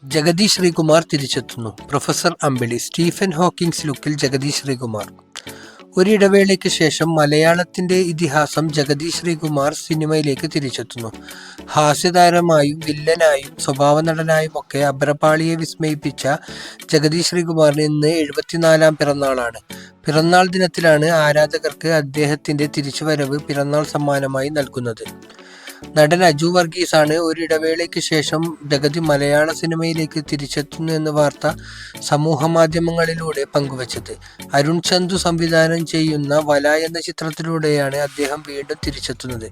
ജഗതി ശ്രീകുമാർ തിരിച്ചെത്തുന്നു. Professor Ambili. Stephen Hawkings ലുക്കിൽ ജഗതി ശ്രീകുമാർ. ഒരിടവേളയ്ക്ക് ശേഷം മലയാളത്തിന്റെ ഇതിഹാസം ജഗതി ശ്രീകുമാർ സിനിമയിലേക്ക് തിരിച്ചെത്തുന്നു. ഹാസ്യതാരമായും വില്ലനായും സ്വഭാവ നടനായും ഒക്കെ അഭ്രപാളിയെ വിസ്മയിപ്പിച്ച ജഗതി ശ്രീകുമാറിന് ഇന്ന് 74-ാം പിറന്നാളാണ്. പിറന്നാൾ ദിനത്തിലാണ് ആരാധകർക്ക് അദ്ദേഹത്തിന്റെ തിരിച്ചുവരവ് പിറന്നാൾ സമ്മാനമായി നൽകുന്നത്. നടൻ അജു വർഗീസാണ് ഒരിടവേളയ്ക്ക് ശേഷം ജഗതി മലയാള സിനിമയിലേക്ക് തിരിച്ചെത്തുന്നു എന്ന വാർത്ത സമൂഹമാധ്യമങ്ങളിലൂടെ പങ്കുവച്ചത്. അരുൺ ചന്തു സംവിധാനം ചെയ്യുന്ന വല എന്ന ചിത്രത്തിലൂടെയാണ് അദ്ദേഹം വീണ്ടും തിരിച്ചെത്തുന്നത്.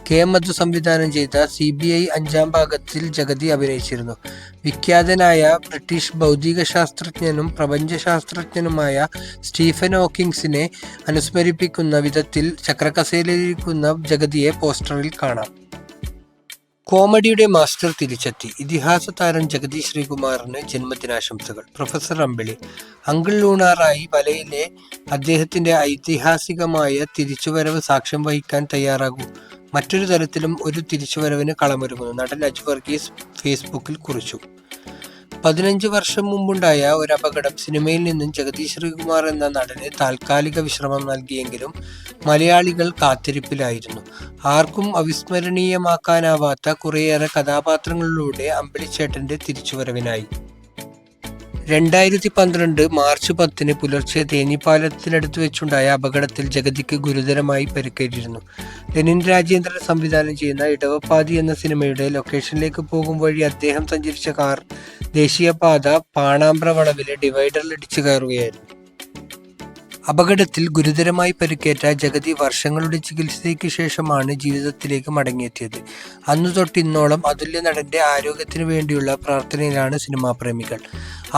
കെ മധു സംവിധാനം ചെയ്ത CBI 5-ാം ഭാഗത്തിൽ ജഗതി അഭിനയിച്ചിരുന്നു. വിഖ്യാതനായ ബ്രിട്ടീഷ് ഭൗതിക ശാസ്ത്രജ്ഞനും പ്രപഞ്ചശാസ്ത്രജ്ഞനുമായ സ്റ്റീഫൻ ഹോക്കിങ്സിനെ അനുസ്മരിപ്പിക്കുന്ന വിധത്തിൽ ചക്രക്കസേരയിലിരിക്കുന്ന ജഗതിയെ പോസ്റ്ററിൽ കാണാം. കോമഡിയുടെ മാസ്റ്റർ തിരിച്ചെത്തി. ഇതിഹാസ താരം ജഗതി ശ്രീകുമാറിന് ജന്മദിനാശംസകൾ. പ്രൊഫസർ അമ്പിളി. അങ്കിൾ ലൂണാറായി വലയിലെ അദ്ദേഹത്തിന്റെ ഐതിഹാസികമായ തിരിച്ചുവരവ് സാക്ഷ്യം വഹിക്കാൻ തയ്യാറാകൂ. മറ്റൊരു തരത്തിലും ഒരു തിരിച്ചുവരവിന് കളമൊരുങ്ങുന്നു. നടൻ അജു വർഗീസ് ഫേസ്ബുക്കിൽ കുറിച്ചു. 15 വർഷം മുമ്പുണ്ടായ ഒരു അപകടം സിനിമയിൽ നിന്നും ജഗതി ശ്രീകുമാർ എന്ന നടന് താൽക്കാലിക വിശ്രമം നൽകിയെങ്കിലും മലയാളികൾ കാത്തിരിപ്പിലായിരുന്നു. ആർക്കും അവിസ്മരണീയമാക്കാനാവാത്ത കുറേയേറെ കഥാപാത്രങ്ങളിലൂടെ അമ്പിളിച്ചേട്ടന്റെ തിരിച്ചുവരവിനായി. 2012 മാർച്ച് 10 പുലർച്ചെ തേഞ്ഞിപ്പാലത്തിനടുത്ത് വെച്ചുണ്ടായ അപകടത്തിൽ ജഗതിക്ക് ഗുരുതരമായി പരിക്കേറ്റിരുന്നു. ലെനിൻ രാജേന്ദ്രൻ സംവിധാനം ചെയ്യുന്ന ഇടവപ്പാതി എന്ന സിനിമയുടെ ലൊക്കേഷനിലേക്ക് പോകും വഴി അദ്ദേഹം സഞ്ചരിച്ച കാർ ദേശീയപാത പാണാമ്പ്ര വളവിലെ ഡിവൈഡറിലിടിച്ചു കയറുകയായിരുന്നു. അപകടത്തിൽ ഗുരുതരമായി പരിക്കേറ്റ ജഗതി വർഷങ്ങളുടെ ചികിത്സയ്ക്ക് ശേഷമാണ് ജീവിതത്തിലേക്ക് മടങ്ങിയെത്തിയത്. അന്നു തൊട്ട് ഇന്നോളം അതുല്യ നടന്റെ ആരോഗ്യത്തിനു വേണ്ടിയുള്ള പ്രാർത്ഥനയിലാണ് സിനിമാ പ്രേമികൾ.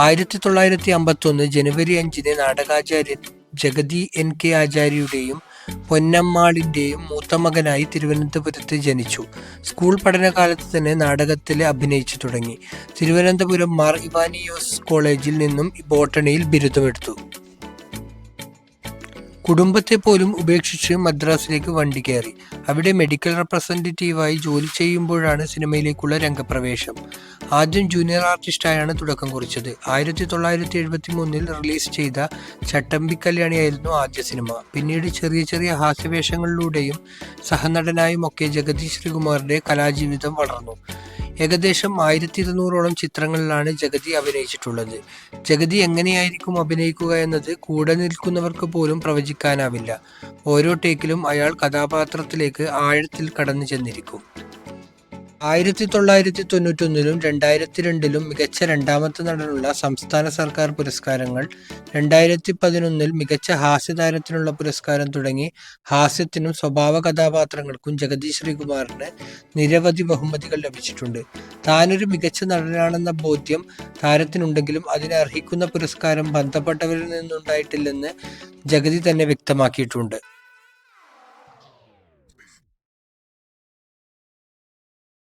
1951 ജനുവരി 5 നാടകാചാര്യൻ ജഗതി NK ആചാര്യയുടെയും പൊന്നമ്മാളിന്റെയും മൂത്ത മകനായി തിരുവനന്തപുരത്ത് ജനിച്ചു. സ്കൂൾ പഠനകാലത്ത് തന്നെ നാടകത്തിൽ അഭിനയിച്ചു തുടങ്ങി. തിരുവനന്തപുരം മാർ ഇവാനിയോസ് കോളേജിൽ നിന്നും ബോട്ടണിയിൽ ബിരുദമെടുത്തു. കുടുംബത്തെ പോലും ഉപേക്ഷിച്ച് മദ്രാസിലേക്ക് വണ്ടി കയറി. അവിടെ മെഡിക്കൽ റെപ്രസെന്റേറ്റീവായി ജോലി ചെയ്യുമ്പോഴാണ് സിനിമയിലേക്കുള്ള രംഗപ്രവേശം. ആദ്യം ജൂനിയർ ആർട്ടിസ്റ്റായാണ് തുടക്കം കുറിച്ചത്. 1973 റിലീസ് ചെയ്ത ചട്ടമ്പി കല്യാണിയായിരുന്നു ആദ്യ സിനിമ. പിന്നീട് ചെറിയ ചെറിയ ഹാസ്യവേഷങ്ങളിലൂടെയും സഹനടനായും ഒക്കെ ജഗതി ശ്രീകുമാറിന്റെ കലാജീവിതം വളർന്നു. ഏകദേശം 1200ഓളം ചിത്രങ്ങളിലാണ് ജഗതി അഭിനയിച്ചിട്ടുള്ളത്. ജഗതി എങ്ങനെയായിരിക്കും അഭിനയിക്കുക എന്നത് കൂടെ നിൽക്കുന്നവർക്ക് പോലും പ്രവചിക്കാനാവില്ല. ഓരോ ടേക്കിലും അയാൾ കഥാപാത്രത്തിലേക്ക് ആഴത്തിൽ കടന്നു ചെന്നിരിക്കും. 1991 2002 മികച്ച രണ്ടാമത്തെ നടനുള്ള സംസ്ഥാന സർക്കാർ പുരസ്കാരങ്ങൾ, 2011 മികച്ച ഹാസ്യതാരത്തിനുള്ള പുരസ്കാരം തുടങ്ങി ഹാസ്യത്തിനും സ്വഭാവ കഥാപാത്രങ്ങൾക്കും ജഗതി ശ്രീകുമാറിന് നിരവധി ബഹുമതികൾ ലഭിച്ചിട്ടുണ്ട്. താനൊരു മികച്ച നടനാണെന്ന ബോധ്യം താരത്തിനുണ്ടെങ്കിലും അതിന് അർഹിക്കുന്ന പുരസ്കാരം ബന്ധപ്പെട്ടവരിൽ നിന്നുണ്ടായിട്ടില്ലെന്ന് ജഗതി തന്നെ വ്യക്തമാക്കിയിട്ടുണ്ട്.